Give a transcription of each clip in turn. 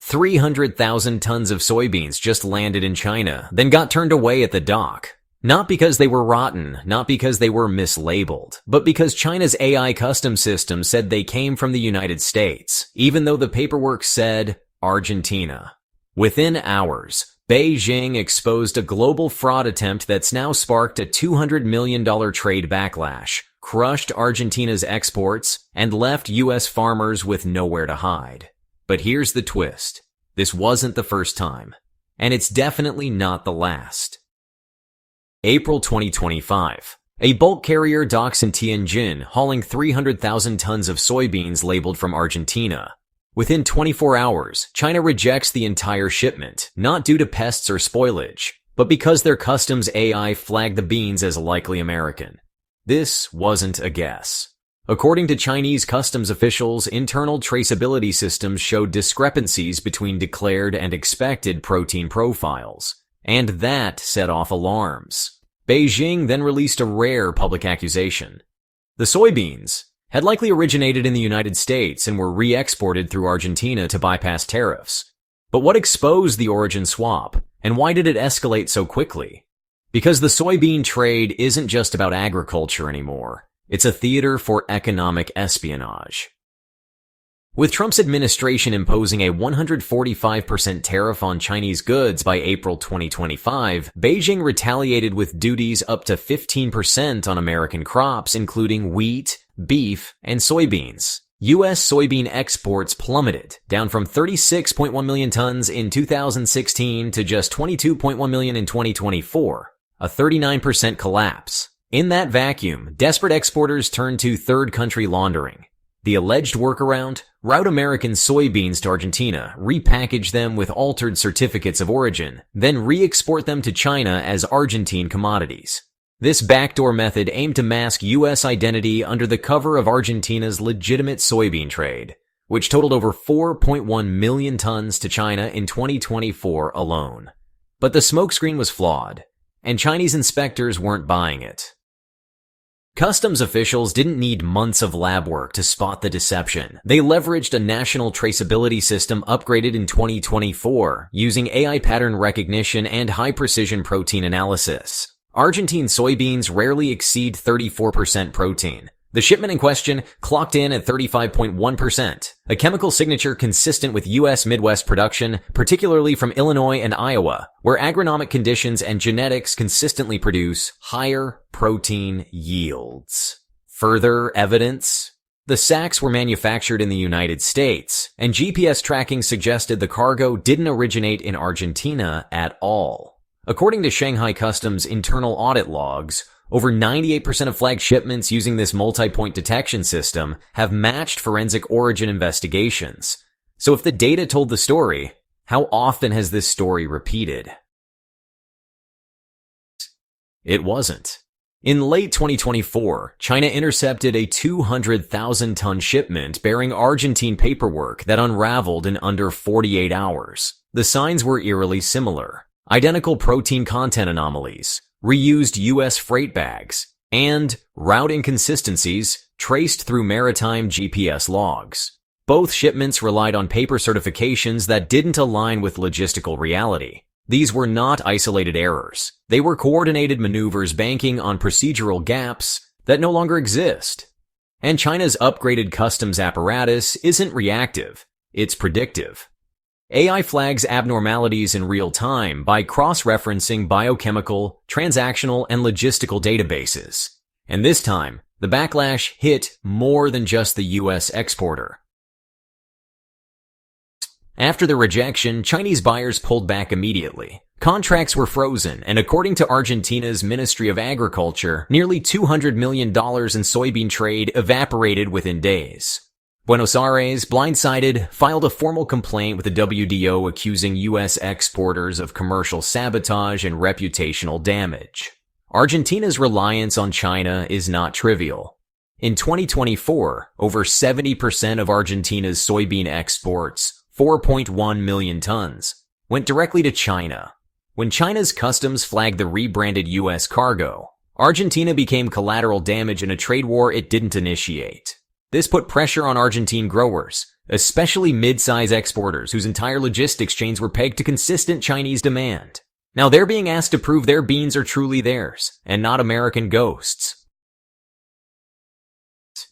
300,000 tons of soybeans just landed in China, then got turned away at the dock. Not because they were rotten, not because they were mislabeled, but because China's AI customs system said they came from the United States, even though the paperwork said Argentina. Within hours, Beijing exposed a global fraud attempt that's now sparked a $200 million trade backlash, crushed Argentina's exports, and left U.S. farmers with nowhere to hide. But here's the twist. This wasn't the first time, and it's definitely not the last. April 2025. A bulk carrier docks in Tianjin hauling 300,000 tons of soybeans labeled from Argentina. Within 24 hours, China rejects the entire shipment, not due to pests or spoilage, but because their customs AI flagged the beans as likely American. This wasn't a guess. According to Chinese customs officials, internal traceability systems showed discrepancies between declared and expected protein profiles, and that set off alarms. Beijing then released a rare public accusation. The soybeans had likely originated in the United States and were re-exported through Argentina to bypass tariffs. But what exposed the origin swap, and why did it escalate so quickly? Because the soybean trade isn't just about agriculture anymore. It's a theater for economic espionage. With Trump's administration imposing a 145% tariff on Chinese goods by April 2025, Beijing retaliated with duties up to 15% on American crops, including wheat, beef, and soybeans. U.S. soybean exports plummeted, down from 36.1 million tons in 2016 to just 22.1 million in 2024, a 39% collapse. In that vacuum, desperate exporters turned to third country laundering. The alleged workaround? Route American soybeans to Argentina, repackage them with altered certificates of origin, then re-export them to China as Argentine commodities. This backdoor method aimed to mask U.S. identity under the cover of Argentina's legitimate soybean trade, which totaled over 4.1 million tons to China in 2024 alone. But the smokescreen was flawed, and Chinese inspectors weren't buying it. Customs officials didn't need months of lab work to spot the deception. They leveraged a national traceability system upgraded in 2024 using AI pattern recognition and high-precision protein analysis. Argentine soybeans rarely exceed 34% protein. The shipment in question clocked in at 35.1%, a chemical signature consistent with U.S. Midwest production, particularly from Illinois and Iowa, where agronomic conditions and genetics consistently produce higher protein yields. Further evidence? The sacks were manufactured in the United States, and GPS tracking suggested the cargo didn't originate in Argentina at all. According to Shanghai Customs' internal audit logs, over 98% of flagged shipments using this multi-point detection system have matched forensic origin investigations. So if the data told the story, how often has this story repeated? It wasn't. In late 2024, China intercepted a 200,000-ton shipment bearing Argentine paperwork that unraveled in under 48 hours. The signs were eerily similar. Identical protein content anomalies, reused U.S. freight bags, and route inconsistencies traced through maritime GPS logs. Both shipments relied on paper certifications that didn't align with logistical reality. These were not isolated errors. They were coordinated maneuvers banking on procedural gaps that no longer exist. And China's upgraded customs apparatus isn't reactive, it's predictive. AI flags abnormalities in real time by cross-referencing biochemical, transactional, and logistical databases. And this time, the backlash hit more than just the U.S. exporter. After the rejection, Chinese buyers pulled back immediately. Contracts were frozen, and according to Argentina's Ministry of Agriculture, nearly $200 million in soybean trade evaporated within days. Buenos Aires, blindsided, filed a formal complaint with the WDO accusing U.S. exporters of commercial sabotage and reputational damage. Argentina's reliance on China is not trivial. In 2024, over 70% of Argentina's soybean exports, 4.1 million tons, went directly to China. When China's customs flagged the rebranded U.S. cargo, Argentina became collateral damage in a trade war it didn't initiate. This put pressure on Argentine growers, especially mid-size exporters whose entire logistics chains were pegged to consistent Chinese demand. Now they're being asked to prove their beans are truly theirs, and not American ghosts.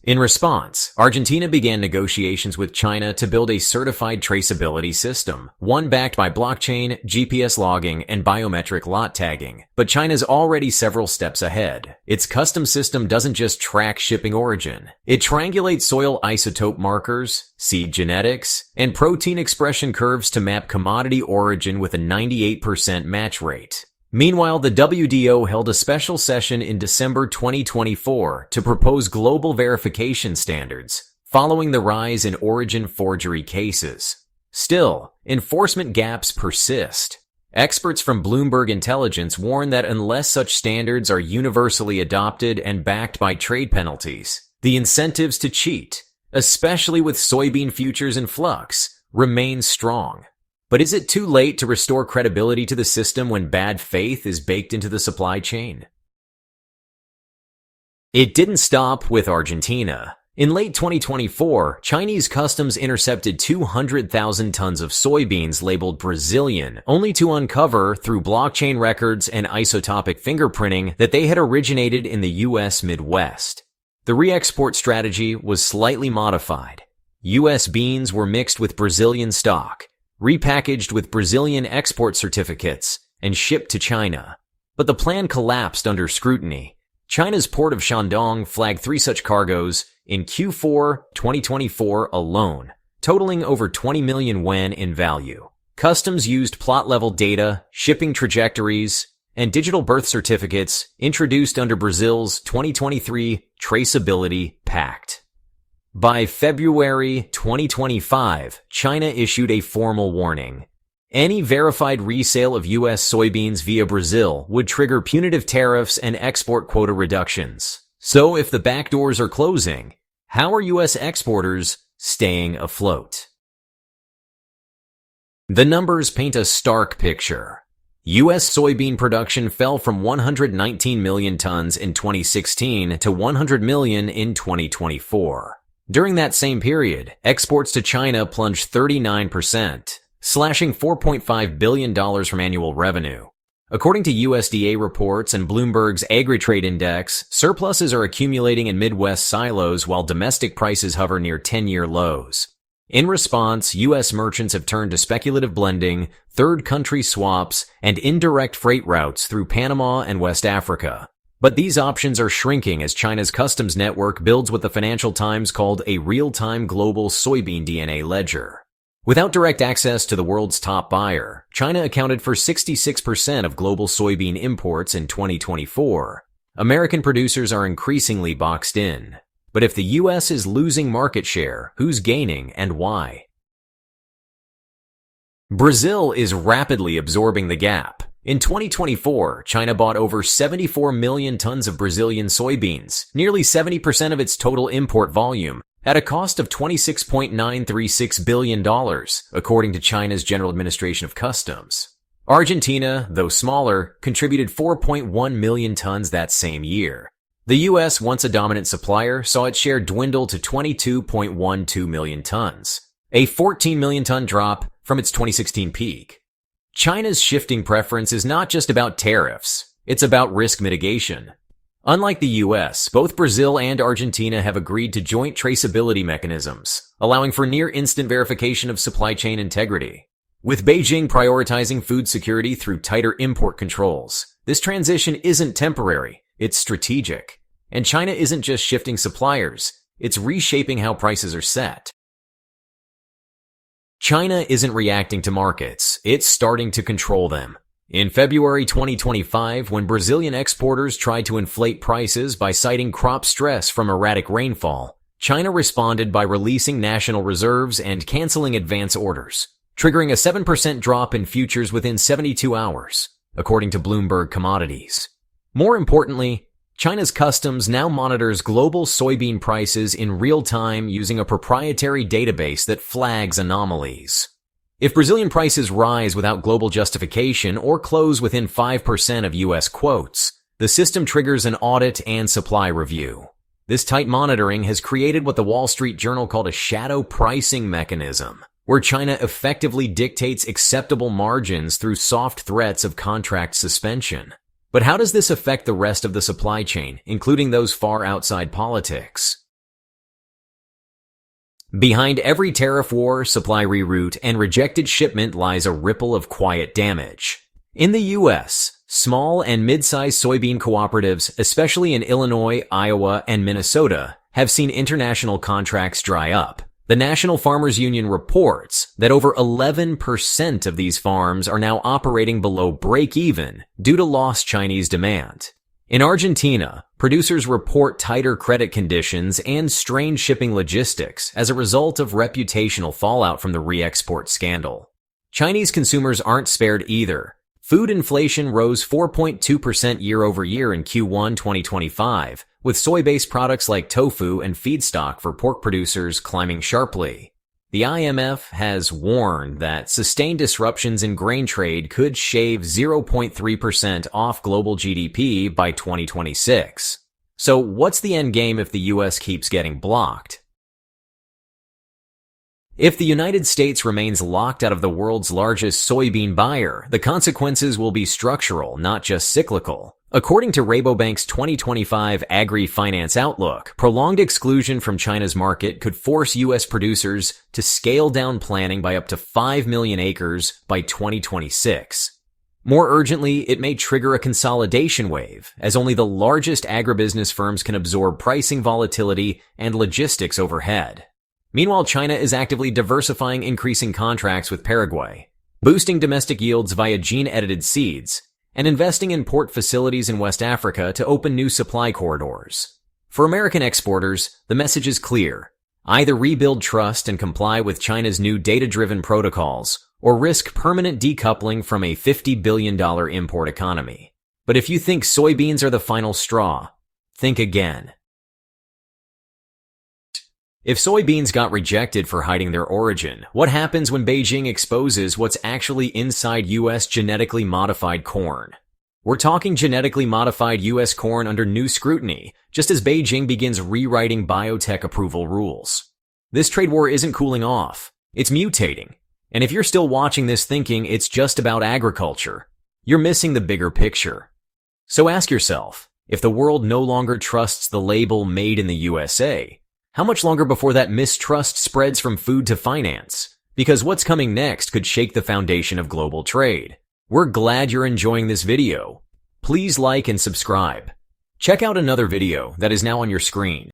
In response, Argentina began negotiations with China to build a certified traceability system, one backed by blockchain, GPS logging, and biometric lot tagging. But China's already several steps ahead. Its customs system doesn't just track shipping origin. It triangulates soil isotope markers, seed genetics, and protein expression curves to map commodity origin with a 98% match rate. Meanwhile, the WDO held a special session in December 2024 to propose global verification standards, following the rise in origin forgery cases. Still, enforcement gaps persist. Experts from Bloomberg Intelligence warn that unless such standards are universally adopted and backed by trade penalties, the incentives to cheat, especially with soybean futures in flux, remain strong. But is it too late to restore credibility to the system when bad faith is baked into the supply chain? It didn't stop with Argentina. In late 2024, Chinese customs intercepted 200,000 tons of soybeans labeled Brazilian, only to uncover, through blockchain records and isotopic fingerprinting, that they had originated in the U.S. Midwest. The re-export strategy was slightly modified. U.S. beans were mixed with Brazilian stock, repackaged with Brazilian export certificates, and shipped to China. But the plan collapsed under scrutiny. China's port of Shandong flagged 3 such cargoes in Q4 2024 alone, totaling over 20 million yuan in value. Customs used plot-level data, shipping trajectories, and digital birth certificates introduced under Brazil's 2023 Traceability Pact. By February 2025, China issued a formal warning. Any verified resale of U.S. soybeans via Brazil would trigger punitive tariffs and export quota reductions. So if the backdoors are closing, how are U.S. exporters staying afloat? The numbers paint a stark picture. U.S. soybean production fell from 119 million tons in 2016 to 100 million in 2024. During that same period, exports to China plunged 39%, slashing $4.5 billion from annual revenue. According to USDA reports and Bloomberg's Agri-Trade Index, surpluses are accumulating in Midwest silos while domestic prices hover near 10-year lows. In response, U.S. merchants have turned to speculative blending, third-country swaps, and indirect freight routes through Panama and West Africa. But these options are shrinking as China's customs network builds what the Financial Times called a real-time global soybean DNA ledger. Without direct access to the world's top buyer, China accounted for 66% of global soybean imports in 2024. American producers are increasingly boxed in. But if the U.S. is losing market share, who's gaining and why? Brazil is rapidly absorbing the gap. In 2024, China bought over 74 million tons of Brazilian soybeans, nearly 70% of its total import volume, at a cost of $26.936 billion, according to China's General Administration of Customs. Argentina, though smaller, contributed 4.1 million tons that same year. The U.S., once a dominant supplier, saw its share dwindle to 22.12 million tons, a 14 million ton drop from its 2016 peak. China's shifting preference is not just about tariffs, it's about risk mitigation. Unlike the U.S., both Brazil and Argentina have agreed to joint traceability mechanisms, allowing for near-instant verification of supply chain integrity. With Beijing prioritizing food security through tighter import controls, this transition isn't temporary, it's strategic. And China isn't just shifting suppliers, it's reshaping how prices are set. China isn't reacting to markets, it's starting to control them. In February 2025, when Brazilian exporters tried to inflate prices by citing crop stress from erratic rainfall, China responded by releasing national reserves and canceling advance orders, triggering a 7% drop in futures within 72 hours, according to Bloomberg Commodities. More importantly, China's customs now monitors global soybean prices in real time using a proprietary database that flags anomalies. If Brazilian prices rise without global justification or close within 5% of U.S. quotes, the system triggers an audit and supply review. This tight monitoring has created what the Wall Street Journal called a shadow pricing mechanism, where China effectively dictates acceptable margins through soft threats of contract suspension. But how does this affect the rest of the supply chain, including those far outside politics? Behind every tariff war, supply reroute, and rejected shipment lies a ripple of quiet damage. In the U.S., small and mid-sized soybean cooperatives, especially in Illinois, Iowa, and Minnesota, have seen international contracts dry up. The National Farmers Union reports that over 11% of these farms are now operating below break-even due to lost Chinese demand. In Argentina, producers report tighter credit conditions and strained shipping logistics as a result of reputational fallout from the re-export scandal. Chinese consumers aren't spared either. Food inflation rose 4.2% year-over-year in Q1 2025, with soy-based products like tofu and feedstock for pork producers climbing sharply. The IMF has warned that sustained disruptions in grain trade could shave 0.3% off global GDP by 2026. So what's the end game if the US keeps getting blocked? If the United States remains locked out of the world's largest soybean buyer, the consequences will be structural, not just cyclical. According to Rabobank's 2025 Agri-Finance Outlook, prolonged exclusion from China's market could force U.S. producers to scale down planting by up to 5 million acres by 2026. More urgently, it may trigger a consolidation wave, as only the largest agribusiness firms can absorb pricing volatility and logistics overhead. Meanwhile, China is actively diversifying, increasing contracts with Paraguay, boosting domestic yields via gene-edited seeds, and investing in port facilities in West Africa to open new supply corridors. For American exporters, the message is clear. Either rebuild trust and comply with China's new data-driven protocols, or risk permanent decoupling from a $50 billion import economy. But if you think soybeans are the final straw, think again. If soybeans got rejected for hiding their origin, what happens when Beijing exposes what's actually inside U.S. genetically modified corn? We're talking genetically modified U.S. corn under new scrutiny, just as Beijing begins rewriting biotech approval rules. This trade war isn't cooling off, it's mutating. And if you're still watching this thinking it's just about agriculture, you're missing the bigger picture. So ask yourself, if the world no longer trusts the label "Made in the USA", how much longer before that mistrust spreads from food to finance? Because what's coming next could shake the foundation of global trade. We're glad you're enjoying this video. Please like and subscribe. Check out another video that is now on your screen.